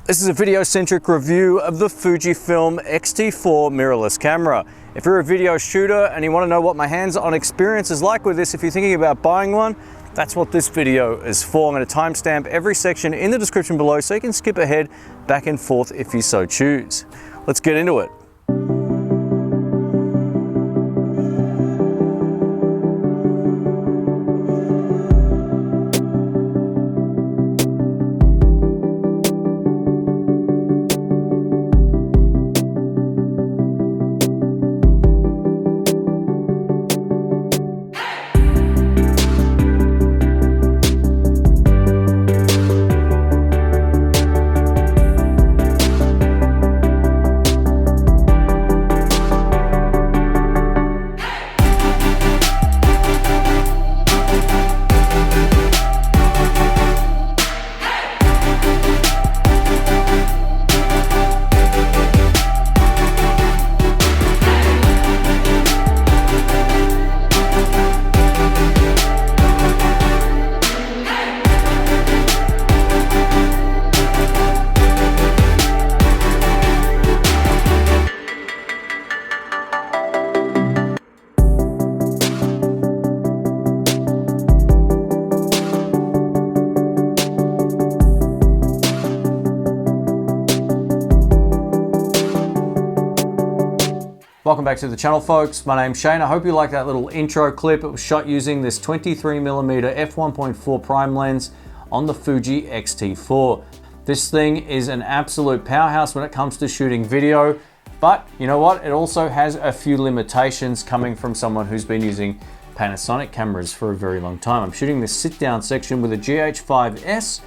This is a video-centric review of the Fujifilm X-T4 mirrorless camera. If you're a video shooter and you want to know what my hands-on experience is like with this, if you're thinking about buying one, that's what this video is for. I'm going to timestamp every section in the description below so you can skip ahead back and forth if you so choose. Let's get into it. Welcome back to the channel, folks. My name's Shane. I hope you liked that little intro clip. It was shot using this 23mm f1.4 prime lens on the Fuji X-T4. This thing is an absolute powerhouse when it comes to shooting video, but you know what? It also has a few limitations coming from someone who's been using Panasonic cameras for a very long time. I'm shooting this sit-down section with a GH5S,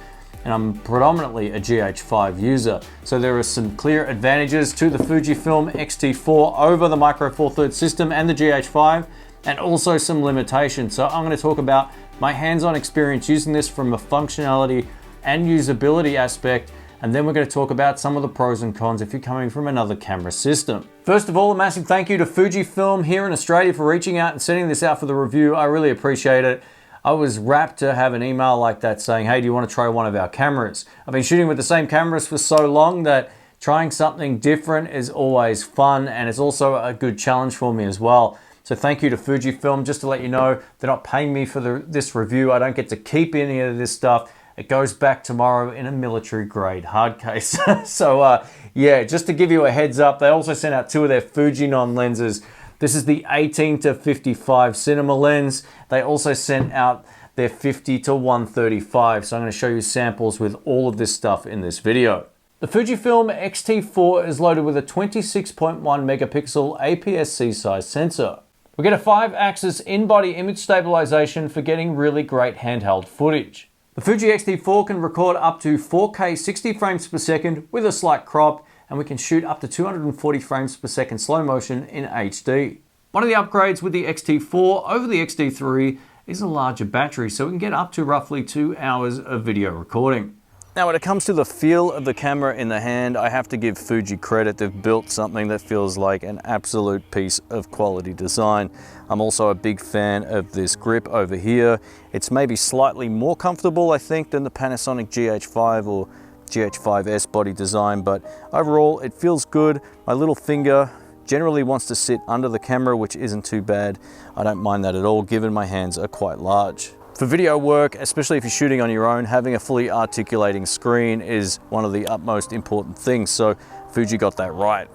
and I'm predominantly a GH5 user. So there are some clear advantages to the Fujifilm X-T4 over the Micro Four Thirds system and the GH5, and also some limitations. So I'm going to talk about my hands-on experience using this from a functionality and usability aspect, and then we're going to talk about some of the pros and cons if you're coming from another camera system. First of all, a massive thank you to Fujifilm here in Australia for reaching out and sending this out for the review. I really appreciate it. I was rapt to have an email like that saying, hey, do you want to try one of our cameras? I've been shooting with the same cameras for so long that trying something different is always fun, and it's also a good challenge for me as well. So thank you to Fujifilm. Just to let you know, they're not paying me for this review. I don't get to keep any of this stuff. It goes back tomorrow in a military grade hard case. So yeah, just to give you a heads up, they also sent out two of their Fujinon lenses. This is the 18-55 cinema lens. They also sent out their 50-135. So I'm going to show you samples with all of this stuff in this video. The Fujifilm X-T4 is loaded with a 26.1 megapixel APS-C size sensor. We get a 5-axis in-body image stabilization for getting really great handheld footage. The Fuji X-T4 can record up to 4K 60 frames per second with a slight crop, and we can shoot up to 240 frames per second slow motion in HD. One of the upgrades with the X-T4 over the X-T3 is a larger battery, so we can get up to roughly 2 hours of video recording. Now, when it comes to the feel of the camera in the hand, I have to give Fuji credit. They've built something that feels like an absolute piece of quality design. I'm also a big fan of this grip over here. It's maybe slightly more comfortable, I think, than the Panasonic GH5 or GH5S body design, but overall it feels good. My little finger generally wants to sit under the camera, which isn't too bad. I don't mind that at all, given my hands are quite large. For video work, especially if you're shooting on your own, having a fully articulating screen is one of the utmost important things, so Fuji got that right.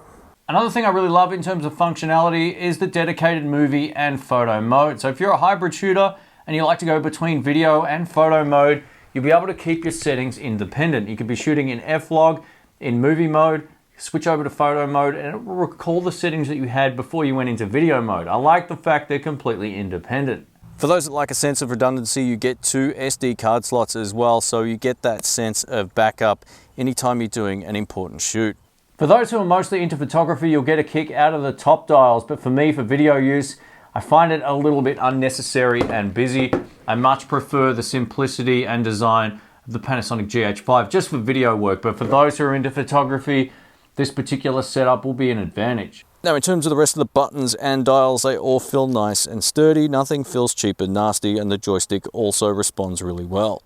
Another thing I really love in terms of functionality is the dedicated movie and photo mode. So if you're a hybrid shooter and you like to go between video and photo mode, you'll be able to keep your settings independent. You could be shooting in F-Log, in movie mode, switch over to photo mode, and it will recall the settings that you had before you went into video mode. I like the fact they're completely independent. For those that like a sense of redundancy, you get 2 SD card slots as well, so you get that sense of backup anytime you're doing an important shoot. For those who are mostly into photography, you'll get a kick out of the top dials, but for me, for video use, I find it a little bit unnecessary and busy. I much prefer the simplicity and design of the Panasonic GH5 just for video work, but for those who are into photography, this particular setup will be an advantage. Now, in terms of the rest of the buttons and dials, they all feel nice and sturdy. Nothing feels cheap and nasty, and the joystick also responds really well.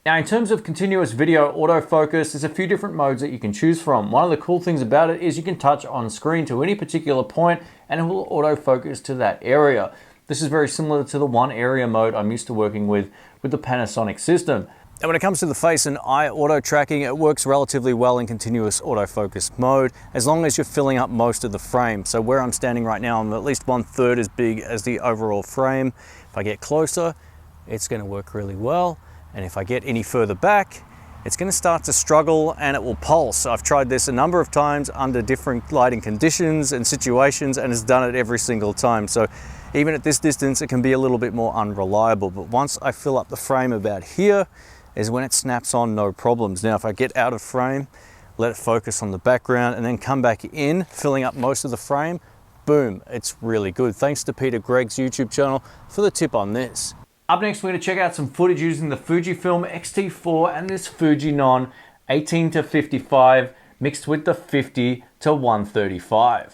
Now, in terms of continuous video autofocus, there's a few different modes that you can choose from. One of the cool things about it is you can touch on screen to any particular point and it will autofocus to that area. This is very similar to the one area mode I'm used to working with the Panasonic system. And when it comes to the face and eye auto tracking, it works relatively well in continuous autofocus mode, as long as you're filling up most of the frame. So where I'm standing right now, I'm at least 1/3 as big as the overall frame. If I get closer, it's gonna work really well. And if I get any further back, it's gonna start to struggle and it will pulse. I've tried this a number of times under different lighting conditions and situations, and it's done it every single time. So even at this distance, it can be a little bit more unreliable. But once I fill up the frame about here, is when it snaps on no problems. Now, if I get out of frame, let it focus on the background and then come back in, filling up most of the frame, boom, it's really good. Thanks to Peter Gregg's YouTube channel for the tip on this. Up next, we're going to check out some footage using the Fujifilm X-T4 and this Fujinon 18-55 mixed with the 50-135.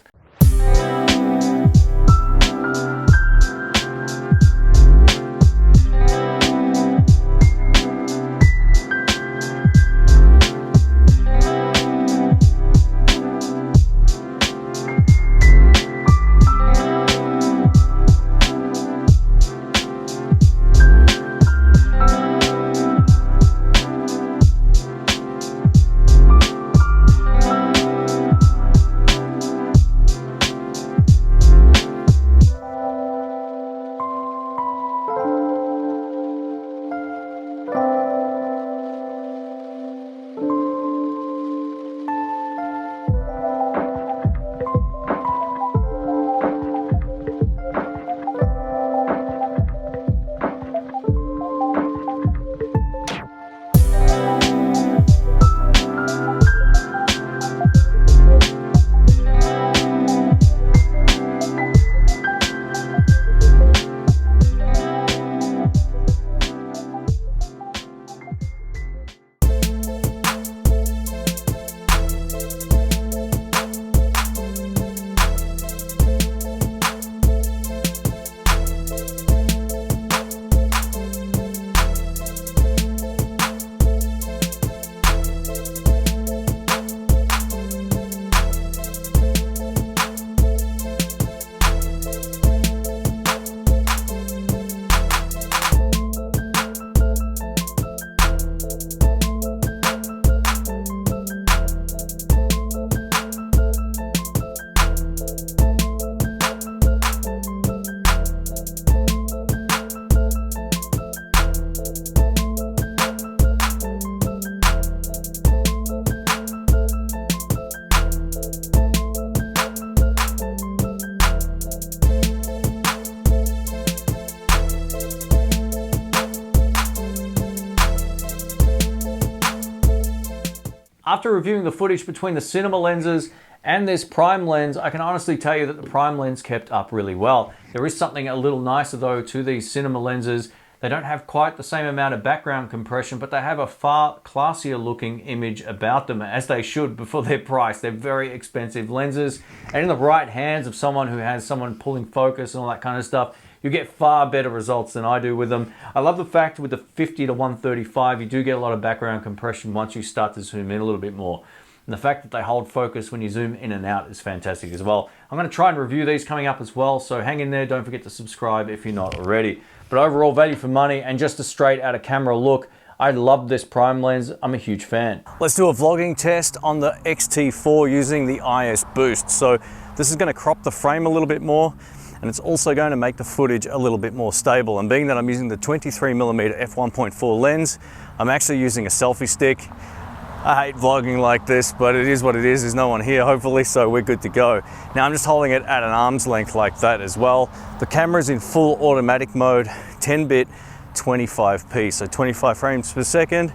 After reviewing the footage between the cinema lenses and this prime lens, I can honestly tell you that the prime lens kept up really well. There is something a little nicer though to these cinema lenses. They don't have quite the same amount of background compression, but they have a far classier looking image about them, as they should for their price. They're very expensive lenses, and in the right hands of someone who has someone pulling focus and all that kind of stuff, you get far better results than I do with them. I love the fact with the 50-135, you do get a lot of background compression once you start to zoom in a little bit more. And the fact that they hold focus when you zoom in and out is fantastic as well. I'm going to try and review these coming up as well, so hang in there. Don't forget to subscribe if you're not already. But overall, value for money and just a straight out of camera look, I love this prime lens. I'm a huge fan. Let's do a vlogging test on the X-T4 using the IS boost. So this is going to crop the frame a little bit more, and it's also going to make the footage a little bit more stable. And being that I'm using the 23mm f1.4 lens, I'm actually using a selfie stick. I hate vlogging like this, but it is what it is. There's no one here, hopefully, so we're good to go. Now I'm just holding it at an arm's length like that as well. The camera's in full automatic mode, 10-bit, 25p, so 25 frames per second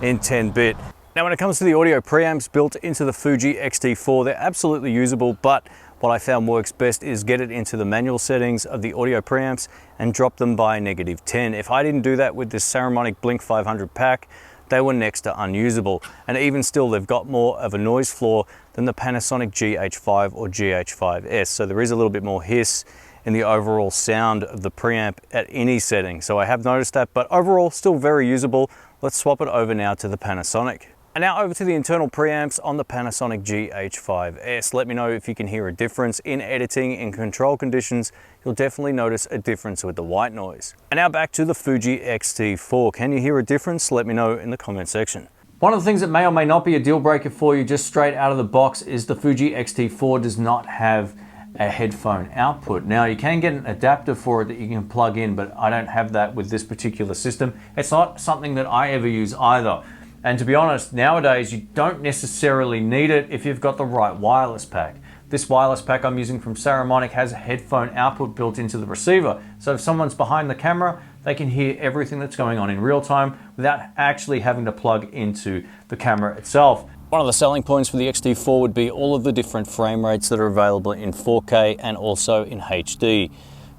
in 10-bit. Now when it comes to the audio preamps built into the Fuji X-T4, they're absolutely usable, but what I found works best is get it into the manual settings of the audio preamps and drop them by -10. If I didn't do that with this Saramonic Blink 500 pack, they were next to unusable. And even still, they've got more of a noise floor than the Panasonic GH5 or GH5S. So there is a little bit more hiss in the overall sound of the preamp at any setting. So I have noticed that, but overall still very usable. Let's swap it over now to the Panasonic. And now over to the internal preamps on the Panasonic GH5S. Let me know if you can hear a difference in editing. In control conditions, you'll definitely notice a difference with the white noise. And now back to the Fuji X-T4. Can you hear a difference? Let me know in the comment section. One of the things that may or may not be a deal breaker for you just straight out of the box is the Fuji X-T4 does not have a headphone output. Now you can get an adapter for it that you can plug in, but I don't have that with this particular system. It's not something that I ever use either. And to be honest, nowadays you don't necessarily need it if you've got the right wireless pack. This wireless pack I'm using from Saramonic has a headphone output built into the receiver. So if someone's behind the camera, they can hear everything that's going on in real time without actually having to plug into the camera itself. One of the selling points for the X-T4 would be all of the different frame rates that are available in 4K and also in HD.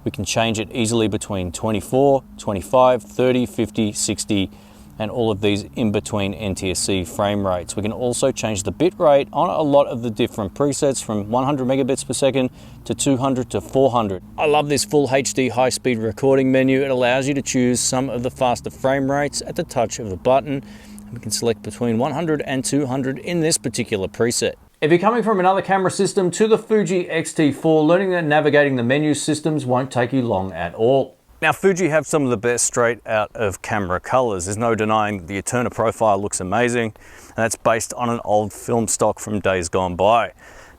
We can change it easily between 24, 25, 30, 50, 60, and all of these in between NTSC frame rates. We can also change the bit rate on a lot of the different presets from 100 megabits per second to 200 to 400. I love this full HD high-speed recording menu. It allows you to choose some of the faster frame rates at the touch of the button. We can select between 100 and 200 in this particular preset. If you're coming from another camera system to the Fuji X-T4, learning that navigating the menu systems won't take you long at all. Now Fuji have some of the best straight out of camera colors. There's no denying the Eterna profile looks amazing, and that's based on an old film stock from days gone by.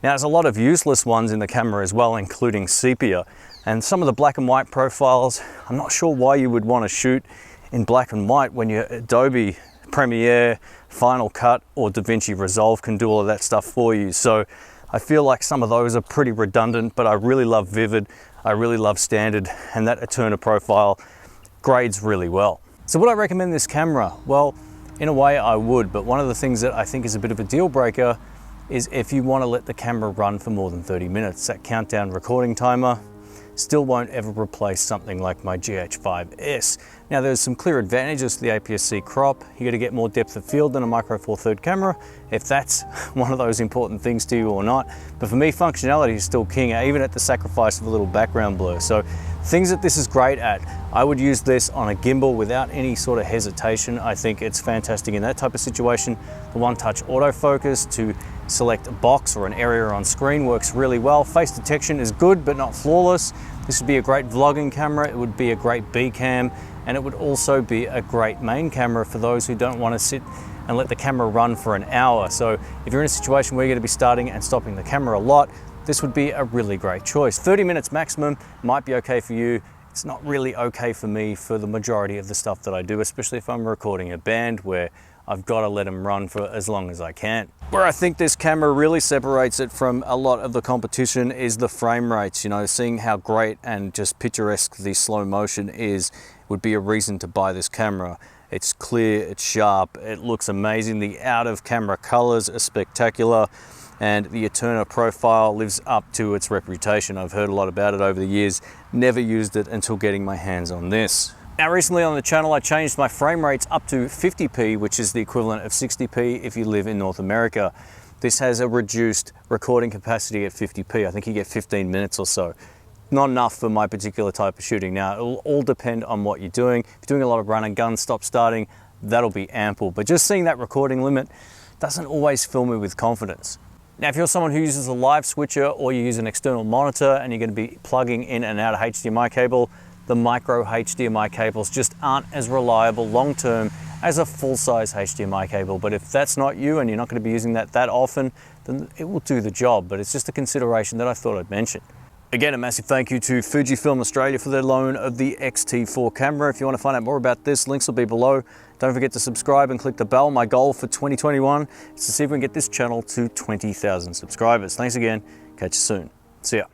Now there's a lot of useless ones in the camera as well, including sepia, and some of the black and white profiles, I'm not sure why you would want to shoot in black and white when your Adobe Premiere, Final Cut or DaVinci Resolve can do all of that stuff for you. So I feel like some of those are pretty redundant, but I really love Vivid, I really love Standard, and that Eterna profile grades really well. So would I recommend this camera? Well, in a way I would, but one of the things that I think is a bit of a deal breaker is if you want to let the camera run for more than 30 minutes. That countdown recording timer still won't ever replace something like my GH5S. Now there's some clear advantages to the APS-C crop. You got to get more depth of field than a Micro Four Third camera, if that's one of those important things to you or not. But for me, functionality is still king, even at the sacrifice of a little background blur. So things that this is great at, I would use this on a gimbal without any sort of hesitation. I think it's fantastic in that type of situation. The one-touch autofocus to select a box or an area on screen works really well. Face detection is good, but not flawless. This would be a great vlogging camera. It would be a great B cam, and it would also be a great main camera for those who don't want to sit and let the camera run for an hour. So if you're in a situation where you're going to be starting and stopping the camera a lot, this would be a really great choice. 30 minutes maximum might be okay for you. It's not really okay for me for the majority of the stuff that I do, especially if I'm recording a band where I've got to let them run for as long as I can. Where I think this camera really separates it from a lot of the competition is the frame rates. You know, seeing how great and just picturesque the slow motion is would be a reason to buy this camera. It's clear, it's sharp, it looks amazing. The out of camera colors are spectacular, and the Eterna profile lives up to its reputation. I've heard a lot about it over the years, never used it until getting my hands on this. Now recently on the channel I changed my frame rates up to 50p, which is the equivalent of 60p if you live in North America. This has a reduced recording capacity at 50p. I think you get 15 minutes or so. Not enough for my particular type of shooting. Now it'll all depend on what you're doing. If you're doing a lot of run and gun, stop starting, that'll be ample. But just seeing that recording limit doesn't always fill me with confidence. Now if you're someone who uses a live switcher or you use an external monitor and you're going to be plugging in and out a HDMI cable, the micro HDMI cables just aren't as reliable long-term as a full-size HDMI cable. But if that's not you and you're not going to be using that often, then it will do the job. But it's just a consideration that I thought I'd mention. Again, a massive thank you to Fujifilm Australia for their loan of the X-T4 camera. If you want to find out more about this, links will be below. Don't forget to subscribe and click the bell. My goal for 2021 is to see if we can get this channel to 20,000 subscribers. Thanks again. Catch you soon. See ya.